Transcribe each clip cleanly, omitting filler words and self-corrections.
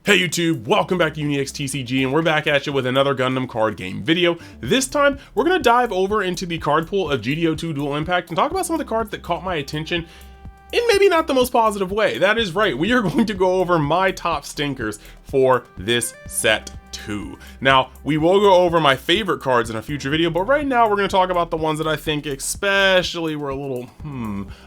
Hey YouTube, welcome back to UniXTCG, and we're back at you with another Gundam card game video. This time, we're going to dive over into the card pool of GD02 Dual Impact and talk about some of the cards that caught my attention in maybe not the most positive way. That is right, we are going to go over my top stinkers for this set 2. Now, we will go over my favorite cards in a future video, but right now we're going to talk about the ones that I think especially were a little,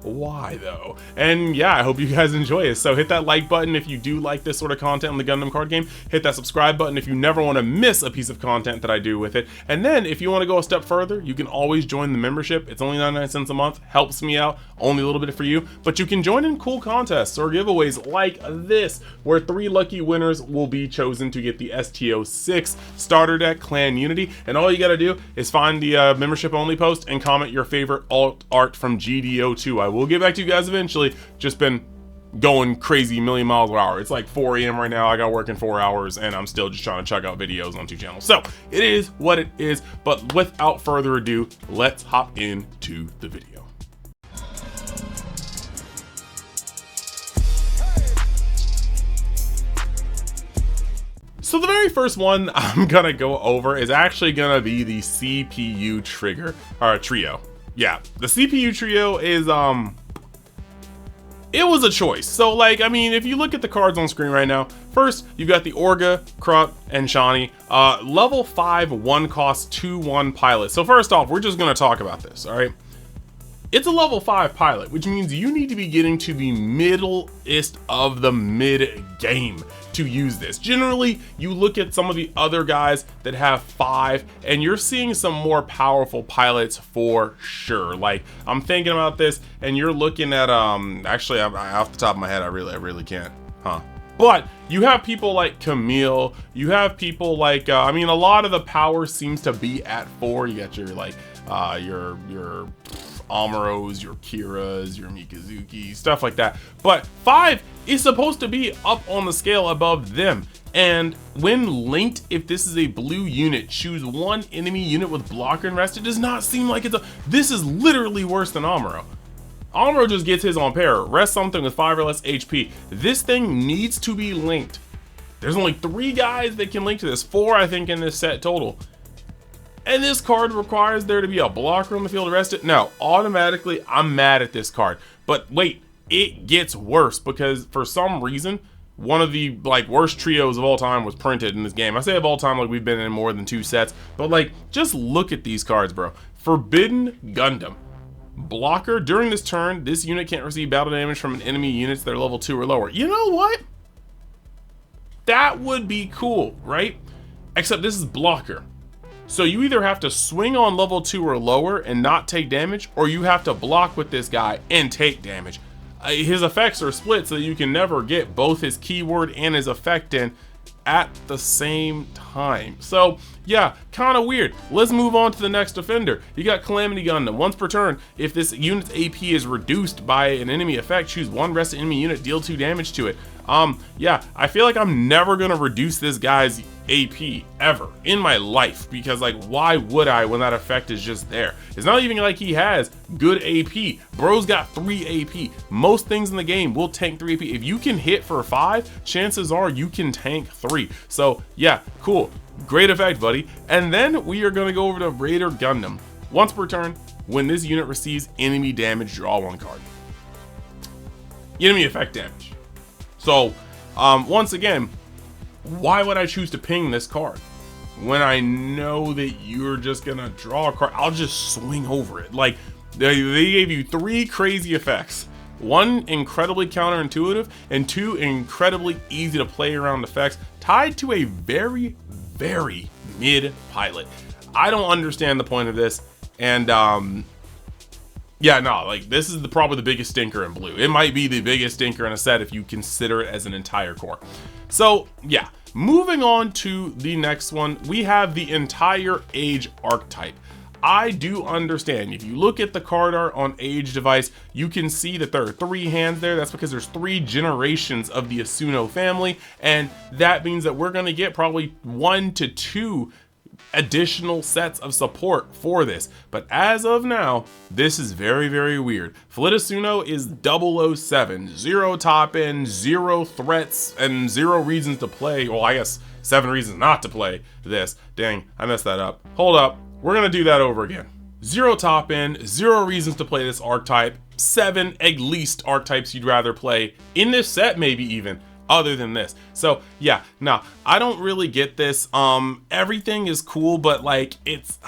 why though? And yeah, I hope you guys enjoy it. So hit that like button if you do like this sort of content on the Gundam card game. Hit that subscribe button if you never want to miss a piece of content that I do with it. And then if you want to go a step further, you can always join the membership. It's only 99 cents a month, helps me out, only a little bit for you, but you can join in cool contests or giveaways like this, where 3 lucky winners will be chosen to get the STO6 starter deck Clan Unity. And all you got to do is find the membership only post and comment your favorite alt art from GD02. I will get back to you guys eventually. Just been going crazy, million miles per hour. It's like 4 a.m. right now. I got work in 4 hours and I'm still just trying to check out videos on 2 channels. So it is what it is, but without further ado, let's hop into the video. So the very first one I'm gonna go over is actually gonna be the CPU trigger, or trio. Yeah, the CPU trio is, it was a choice. So like, I mean, if you look at the cards on screen right now, first you've got the Orga, Krut, and Shani, level 5, 1 cost, 2/1 pilot. So first off, we're just gonna talk about this, all right? It's a level 5 pilot, which means you need to be getting to the middle-ist of the mid-game to use this. Generally, you look at some of the other guys that have 5, and you're seeing some more powerful pilots for sure. Like, I'm thinking about this, and you're looking at, actually, off the top of my head, I really can't, But you have people like Camille, you have people like, I mean, a lot of the power seems to be at 4. You got your, like, your Amuros, your Kiras, your Mikazuki, stuff like that. But 5 is supposed to be up on the scale above them. And when linked, if this is a blue unit, choose 1 enemy unit with blocker and rest. It does not seem like this is literally worse than Amuro. Amuro just gets his on pair, rest something with 5 or less HP. This thing needs to be linked. There's only 3 guys that can link to this, 4 I think in this set total. And this card requires there to be a blocker on the field to rest it. No, automatically I'm mad at this card. But wait, it gets worse, because for some reason, one of the worst trios of all time was printed in this game. I say of all time like we've been in more than 2 sets, but like, just look at these cards, bro. Forbidden Gundam. Blocker, during this turn, this unit can't receive battle damage from an enemy units that are level 2 or lower. You know what? That would be cool, right? Except this is blocker. So you either have to swing on level 2 or lower and not take damage, or you have to block with this guy and take damage. His effects are split, so you can never get both his keyword and his effect in at the same time. So yeah, kind of weird. Let's move on to the next offender. You got Calamity Gundam. Once per turn, if this unit's AP is reduced by an enemy effect, choose 1 rest enemy unit, deal 2 damage to it. Yeah, I feel like I'm never gonna reduce this guy's AP ever in my life, because like, why would I when that effect is just there? It's not even like he has good AP. Bro's got 3 AP. Most things in the game will tank 3 AP. If you can hit for 5, chances are you can tank 3. So yeah, cool, great effect, buddy. And then we are going to go over to Raider Gundam. Once per turn, when this unit receives enemy damage, draw 1 card. Enemy effect damage. So once again, why would I choose to ping this card when I know that you're just gonna draw a card? I'll just swing over it. Like, they gave you 3 crazy effects, 1 incredibly counterintuitive and 2 incredibly easy to play around effects, tied to a very mid pilot. I don't understand the point of this. And yeah, no, like, this is probably the biggest stinker in blue. It might be the biggest stinker in a set if you consider it as an entire core. So yeah, moving on to the next one, we have the entire age archetype. I do understand, if you look at the card art on Age device, you can see that there are 3 hands there. That's because there's 3 generations of the Asuno family, and that means that we're going to get probably 1 to 2 additional sets of support for this. But as of now, this is very, very weird. Flitasuno is 007, 0 top end, 0 threats, and 0 reasons to play. Well, I guess 7 reasons not to play this. Dang, I messed that up. Hold up, we're gonna do that over again. 0 top end, 0 reasons to play this archetype, 7 at least archetypes you'd rather play in this set, maybe even, other than this. So yeah, no, I don't really get this. Everything is cool, but like it's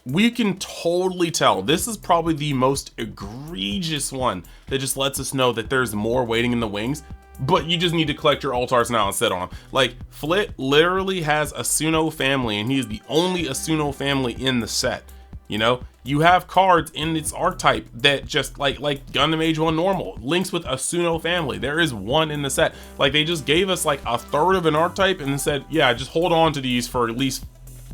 we can totally tell this is probably the most egregious one that just lets us know that there's more waiting in the wings, but you just need to collect your altars now and sit on them. Like Flit literally has a Suno family, and he is the only Asuno family in the set. You know, you have cards in its archetype that just like Gundam Age 1 normal links with a Suno family. There is one in the set. Like they just gave us like a third of an archetype and said, yeah, just hold on to these for at least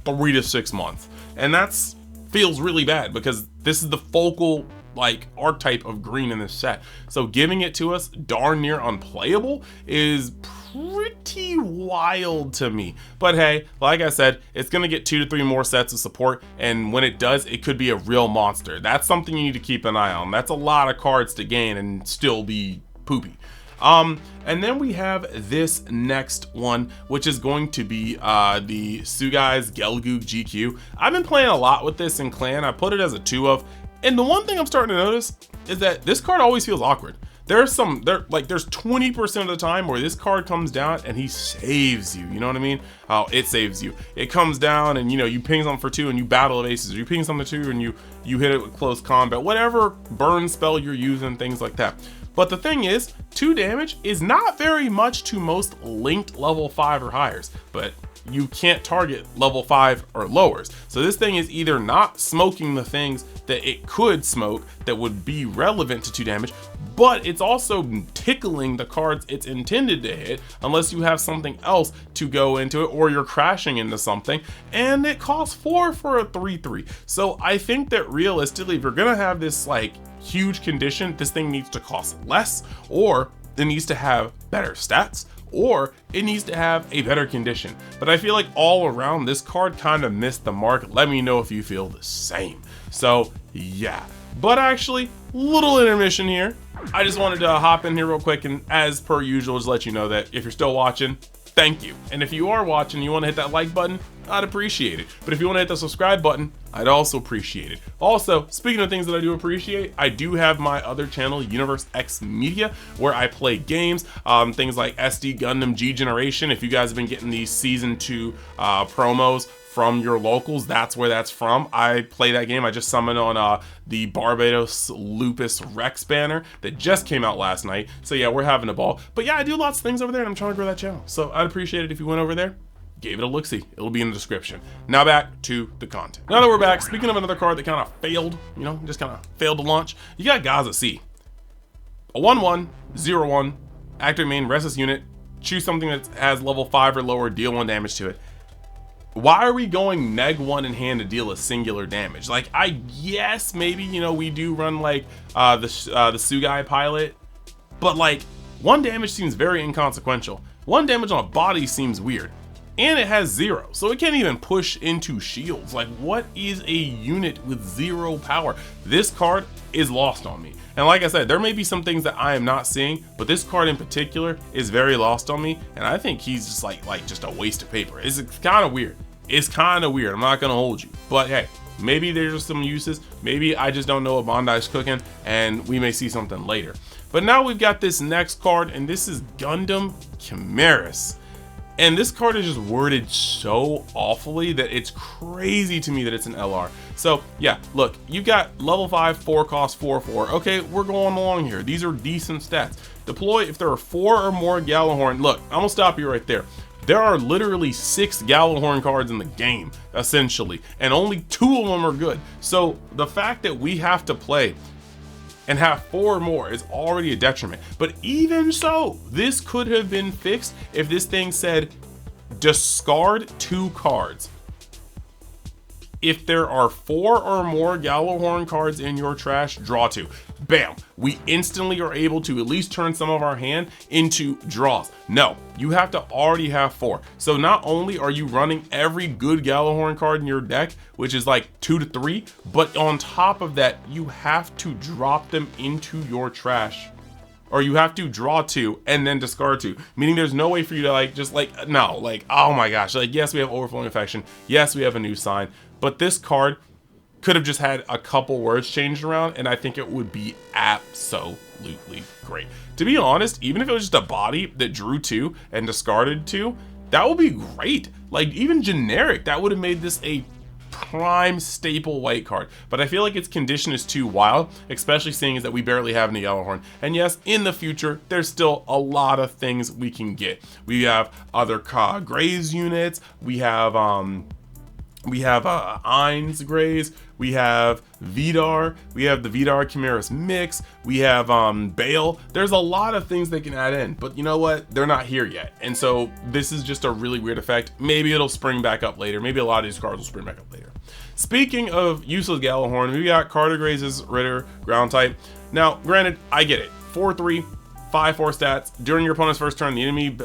3 to 6 months. And that's feels really bad because this is the focal like archetype of green in this set. So giving it to us darn near unplayable is pretty wild to me. But hey, like I said, it's gonna get 2 to 3 more sets of support, and when it does, it could be a real monster. That's something you need to keep an eye on. That's a lot of cards to gain and still be poopy. And then we have this next one, which is going to be the Sugai's Gelgoog GQ. I've been playing a lot with this in clan. I put it as a 2 of, and the one thing I'm starting to notice is that this card always feels awkward. There's 20% of the time where this card comes down and he saves you. You know what I mean? Oh, it saves you. It comes down and, you know, you ping something for 2 and you battle of aces, or you ping something for 2 and you hit it with close combat, whatever burn spell you're using, things like that. But the thing is, 2 damage is not very much to most linked level 5 or higher, but you can't target level 5 or lowers. So this thing is either not smoking the things that it could smoke that would be relevant to 2 damage, but it's also tickling the cards it's intended to hit unless you have something else to go into it, or you're crashing into something, and it costs 4 for a 3/3. So I think that realistically, if you're gonna have this like huge condition, this thing needs to cost less, or it needs to have better stats, or it needs to have a better condition. But I feel like all around this card kind of missed the mark. Let me know if you feel the same. So yeah, but actually, little intermission here. I just wanted to hop in here real quick, and as per usual, just let you know that if you're still watching, thank you. And if you are watching, you want to hit that like button, I'd appreciate it. But if you want to hit the subscribe button, I'd also appreciate it. Also, speaking of things that I do appreciate, I do have my other channel, Universe X Media, where I play games, things like SD Gundam G Generation. If you guys have been getting these season 2 promos from your locals, that's where that's from. I play that game. I just summoned on the Barbatos Lupus Rex banner that just came out last night. So yeah, we're having a ball. But yeah, I do lots of things over there, and I'm trying to grow that channel. So I'd appreciate it if you went over there, gave it a look-see. It'll be in the description. Now back to the content. Now that we're back, speaking of another card that kind of failed, you know, just kind of failed to launch, you got Gaza C. A 1/1, 0/1, active main restless unit, choose something that has level 5 or lower, deal 1 damage to it. Why are we going neg1 in hand to deal a singular damage? Like, I guess maybe, you know, we do run like the Sugai pilot, but like 1 damage seems very inconsequential. 1 damage on a body seems weird, and it has 0, so it can't even push into shields. Like, what is a unit with 0 power? This card is lost on me. And like I said, there may be some things that I am not seeing, but this card in particular is very lost on me, and I think he's just like just a waste of paper. It's kind of weird. It's kind of weird. I'm not gonna hold you, but hey, maybe there's some uses. Maybe I just don't know what Bandai's cooking, and we may see something later. But now we've got this next card, and this is Gundam Chimeras. And this card is just worded so awfully that it's crazy to me that it's an LR. So yeah, look, you got level 5, 4 cost, 4/4. Okay, we're going along here. These are decent stats. Deploy if there are 4 or more Gjallarhorn. Look, I'm gonna stop you right there. There are literally 6 Gjallarhorn cards in the game, essentially, and only 2 of them are good. So the fact that we have to play and have 4 more is already a detriment. But even so, this could have been fixed if this thing said discard 2 cards. If there are 4 or more Gjallarhorn cards in your trash, draw 2. bam, we instantly are able to at least turn some of our hand into draws. No, you have to already have 4. So not only are you running every good Gjallarhorn card in your deck, which is like 2 to 3, but on top of that, you have to drop them into your trash. Or you have to draw 2 and then discard 2, meaning there's no way for you to like just like, no, like, oh my gosh, like, yes, we have Overflowing Affection, yes, we have a new sign, but this card could have just had a couple words changed around, and I think it would be absolutely great. To be honest, even if it was just a body that drew 2 and discarded 2, that would be great. Like, even generic, that would have made this a prime staple white card. But I feel like its condition is too wild, especially seeing as that we barely have any Gjallarhorn. And yes, in the future, there's still a lot of things we can get. We have other Grays units, we have Ainz Grays, we have Vidar, we have the Vidar Chimeras mix, we have Bale. There's a lot of things they can add in, but you know what? They're not here yet. And so this is just a really weird effect. Maybe it'll spring back up later. Maybe a lot of these cards will spring back up later. Speaking of useless Gjallarhorn, we got Carter Grays' Ritter ground type. Now, granted, I get it. 4/3, 5/4 stats. During your opponent's first turn, the enemy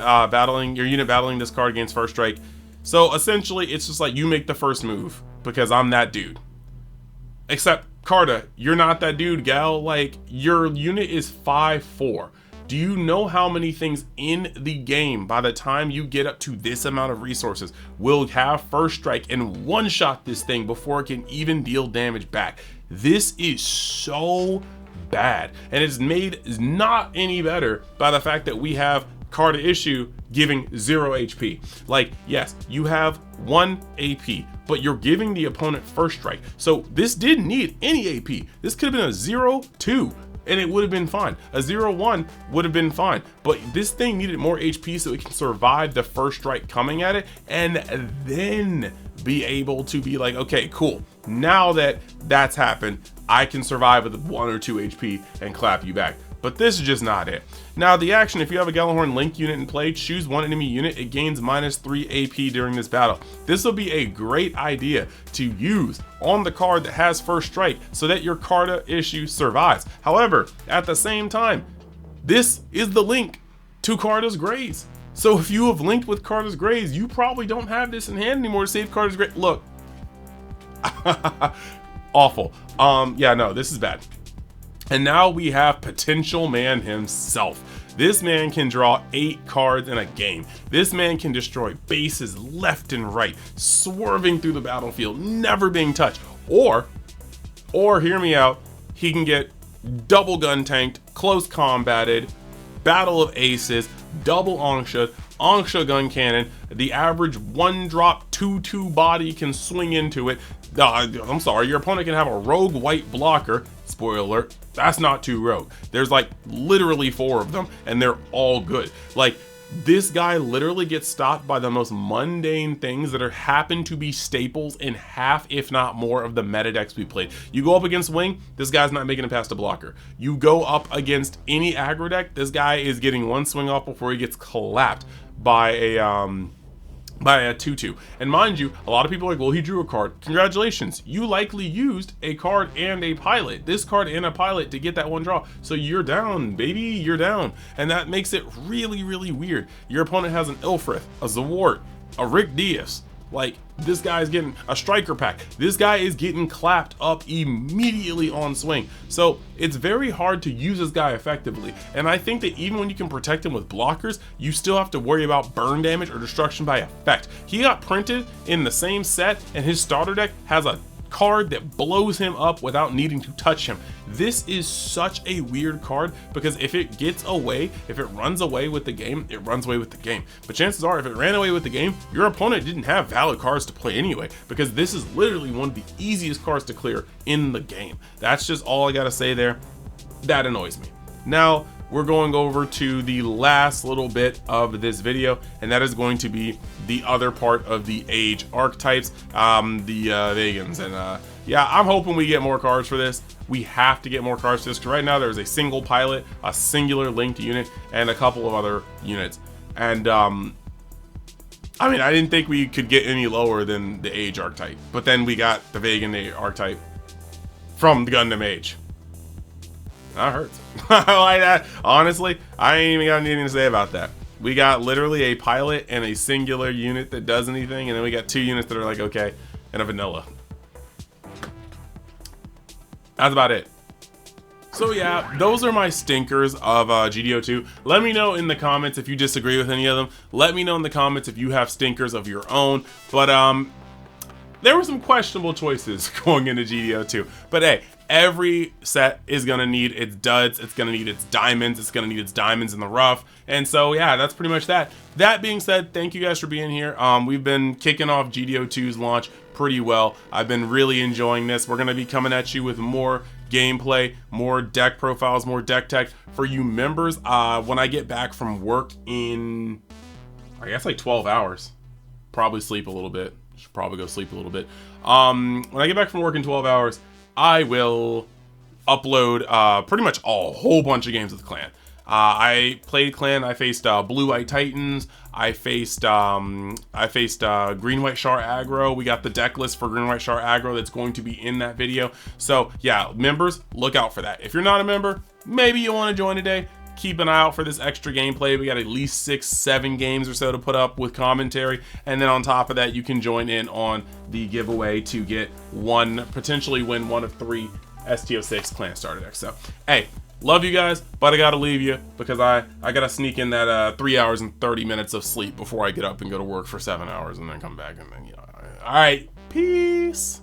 your unit battling this card gains first strike. So essentially, it's just like you make the first move because I'm that dude. Except, Carta, you're not that dude, gal. Like, your unit is 5/4. Do you know how many things in the game, by the time you get up to this amount of resources, will have first strike and one-shot this thing before it can even deal damage back? This is so bad. And it's made not any better by the fact that we have Carta issue giving 0 HP. Like, yes, you have 1 AP, but you're giving the opponent first strike. So this didn't need any AP. This could have been a 0/2 and it would have been fine. A 0/1 would have been fine, but this thing needed more HP so it can survive the first strike coming at it and then be able to be like, okay, cool. Now that that's happened, I can survive with 1 or 2 HP and clap you back. But this is just not it. Now the action, if you have a Gjallarhorn Link unit in play, choose one enemy unit, it gains -3 AP during this battle. This will be a great idea to use on the card that has first strike so that your Carta issue survives. However, at the same time, this is the link to Carta's Grays. So if you have linked with Carta's Grays, you probably don't have this in hand anymore to save Carta's Grays. Look, awful. Yeah, no, this is bad. And now we have Potential Man himself. This man can draw 8 cards in a game. This man can destroy bases left and right, swerving through the battlefield, never being touched. Or hear me out, he can get double gun tanked, close combated, battle of aces, double Angsha gun cannon. The average 1-drop 2/2 body can swing into it. I'm sorry, your opponent can have a rogue white blocker. Spoiler alert, that's not 2 rogue. There's like literally 4 of them and they're all good. Like, this guy literally gets stopped by the most mundane things that happen to be staples in half, if not more, of the meta decks we played. You go up against Wing, this guy's not making it past a blocker. You go up against any aggro deck, this guy is getting 1 swing off before he gets clapped by a 2/2. And mind you, a lot of people are like, well, he drew a card. Congratulations, you likely used a card and a pilot, this card and a pilot, to get that 1 draw. So you're down, baby, you're down. And that makes it really, really weird. Your opponent has an Ilfrith, a Zawart, a Rick Diaz. Like, this guy is getting a striker pack. This guy is getting clapped up immediately on swing. So it's very hard to use this guy effectively. And I think that even when you can protect him with blockers, you still have to worry about burn damage or destruction by effect. He got printed in the same set and his starter deck has a card that blows him up without needing to touch him. This is such a weird card because if it gets away, if it runs away with the game, it runs away with the game. But chances are, if it ran away with the game, your opponent didn't have valid cards to play anyway, because this is literally one of the easiest cards to clear in the game. That's just all I gotta say there. That annoys me. Now, we're going over to the last little bit of this video, and that is going to be the other part of the age archetypes, the Vegans. And yeah, I'm hoping we get more cards for this. We have to get more cards for this, because right now there's a single pilot, a singular linked unit, and a couple of other units. And I mean, I didn't think we could get any lower than the age archetype, but then we got the Vegan archetype from the Gundam age. That hurts. I like that. Honestly, I ain't even got anything to say about that. We got literally a pilot and a singular unit that does anything, and then we got 2 units that are like, okay, and a vanilla. That's about it. So yeah, those are my stinkers of GD02. Let me know in the comments if you disagree with any of them. Let me know in the comments if you have stinkers of your own. But there were some questionable choices going into GD02. But hey, every set is gonna need its duds, it's gonna need its diamonds, it's gonna need its diamonds in the rough. And so yeah, that's pretty much that. That being said, thank you guys for being here. We've been kicking off GD02's launch pretty well. I've been really enjoying this. We're gonna be coming at you with more gameplay, more deck profiles, more deck tech for you members. When I get back from work in, I guess like 12 hours, probably sleep a little bit. Should probably go sleep a little bit. When I get back from work in 12 hours, I will upload pretty much a whole bunch of games with Clan. I played Clan. I faced Blue White Titans. I faced Green White Char aggro. We got the deck list for Green White Char aggro that's going to be in that video. So yeah, members, look out for that. If you're not a member, maybe you want to join today. Keep an eye out for this extra gameplay. We got at least 6-7 games or so to put up with commentary, and then on top of that, you can join in on the giveaway to get potentially win one of 3 STO6 Clan starter decks. So hey, love you guys, but I gotta leave you because I gotta sneak in that 3 hours and 30 minutes of sleep before I get up and go to work for 7 hours and then come back and then, you know. All right, peace.